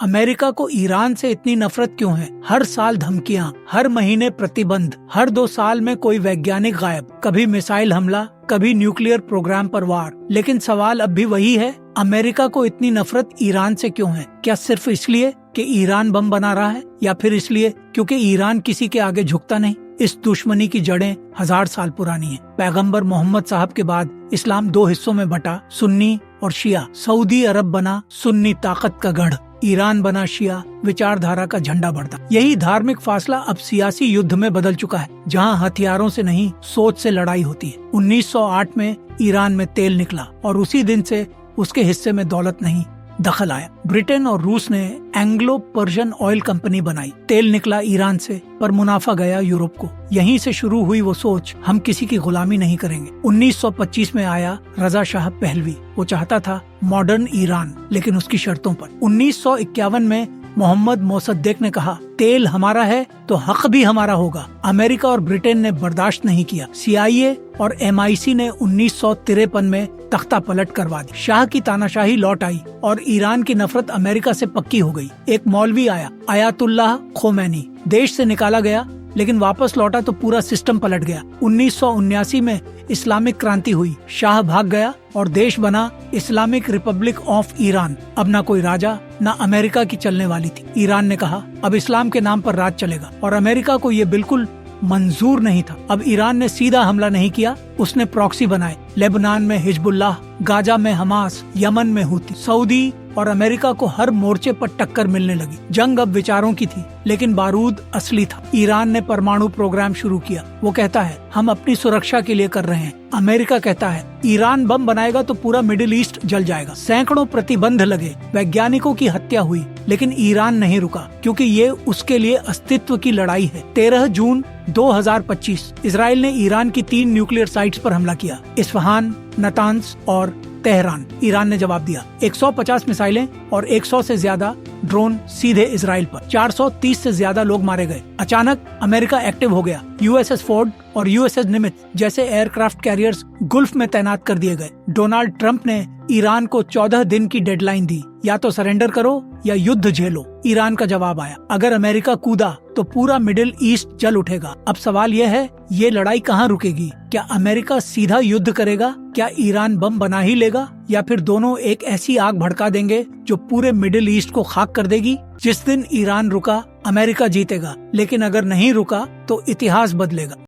America को Iran से इतनी नफरत क्यों है? हर साल धमकियां, हर महीने प्रतिबंध, हर 2 साल में कोई वैज्ञानिक गायब, कभी मिसाइल हमला, कभी न्यूक्लियर प्रोग्राम पर वार। लेकिन सवाल अब भी वही है, अमेरिका को इतनी नफरत ईरान से क्यों है? क्या सिर्फ इसलिए कि ईरान बम बना रहा है, या फिर इसलिए क्योंकि ईरान किसी के आगे झुकता नहीं? इस दुश्मनी की जड़ें 1000 साल पुरानी है। पैगंबर मोहम्मद साहब के बाद इस्लाम 2 हिस्सों में बटा, सुन्नी और शिया। सऊदी अरब बना सुन्नी ताकत का गढ़, ईरान बना शिया विचारधारा का झंडा बढ़ता। यही धार्मिक फासला अब सियासी युद्ध में बदल चुका है, जहां हथियारों से नहीं सोच से लड़ाई होती है। 1908 में ईरान में तेल निकला और उसी दिन से उसके हिस्से में दौलत नहीं, दखल आया। ब्रिटेन और रूस ने एंग्लो पर्शियन ऑयल कंपनी बनाई। तेल निकला ईरान से, पर मुनाफा गया यूरोप को। यहीं से शुरू हुई वो सोच, हम किसी की गुलामी नहीं करेंगे। 1925 में आया रजा शाह पहलवी। वो चाहता था मॉडर्न ईरान, लेकिन उसकी शर्तों पर। 1951 में मोहम्मद मोसद्देक ने कहा, तेल हमारा है तो हक भी हमारा होगा। अमेरिका और ब्रिटेन ने बर्दाश्त नहीं किया। CIA और MI6 ने 1953 में तख्ता पलट करवा दी। शाह की तानाशाही लौट आई और ईरान की नफरत अमेरिका से पक्की हो गई। एक मौलवी आया, आयतुल्लाह खोमैनी, देश से निकाला गया, लेकिन वापस लौटा तो पूरा सिस्टम पलट गया। 1979 में इस्लामिक क्रांति हुई, शाह भाग गया और देश बना इस्लामिक रिपब्लिक ऑफ ईरान। अब ना कोई राजा, ना अमेरिका की चलने वाली थी। ईरान ने कहा, अब इस्लाम के नाम पर राज चलेगा, और अमेरिका को ये बिल्कुल मंजूर नहीं था। अब ईरान ने सीधा हमला नहीं किया, उसने प्रॉक्सी बनाए। लेबनान में हिजबुल्लाह, गाजा में हमास, यमन में हुती। सऊदी और अमेरिका को हर मोर्चे पर टक्कर मिलने लगी। जंग अब विचारों की थी, लेकिन बारूद असली था। ईरान ने परमाणु प्रोग्राम शुरू किया। वो कहता है, हम अपनी सुरक्षा के लिए कर रहे हैं। अमेरिका कहता है, ईरान बम बनाएगा तो पूरा मिडिल ईस्ट जल जाएगा। सैकड़ों प्रतिबंध लगे, वैज्ञानिकों की हत्या हुई, लेकिन ईरान नहीं रुका, क्योंकि ये उसके लिए अस्तित्व की लड़ाई है। 13 जून 2025 इजराइल ने ईरान की 3 न्यूक्लियर साइट्स पर हमला किया, इस्फहान, नतांस और तेहरान। ईरान ने जवाब दिया। 150 मिसाइलें और 100 से ज्यादा ड्रोन सीधे इजराइल पर। 430 से ज्यादा लोग मारे गए। अचानक अमेरिका एक्टिव हो गया। USS फोर्ड और USS निमित्ज जैसे एयरक्राफ्ट कैरियर्स गुल्फ में तैनात कर दिए गए। डोनाल्ड ट्रंप ने ईरान को 14 दिन की डेडलाइन दी, या तो सरेंडर करो या युद्ध झेलो। ईरान का जवाब आया, अगर अमेरिका कूदा तो पूरा मिडिल ईस्ट जल उठेगा। अब सवाल यह है, ये लड़ाई कहाँ रुकेगी? क्या अमेरिका सीधा युद्ध करेगा? क्या ईरान बम बना ही लेगा? या फिर दोनों एक ऐसी आग भड़का देंगे जो पूरे मिडिल ईस्ट को खाक कर देगी? जिस दिन ईरान रुका, अमेरिका जीतेगा, लेकिन अगर नहीं रुका तो इतिहास बदलेगा।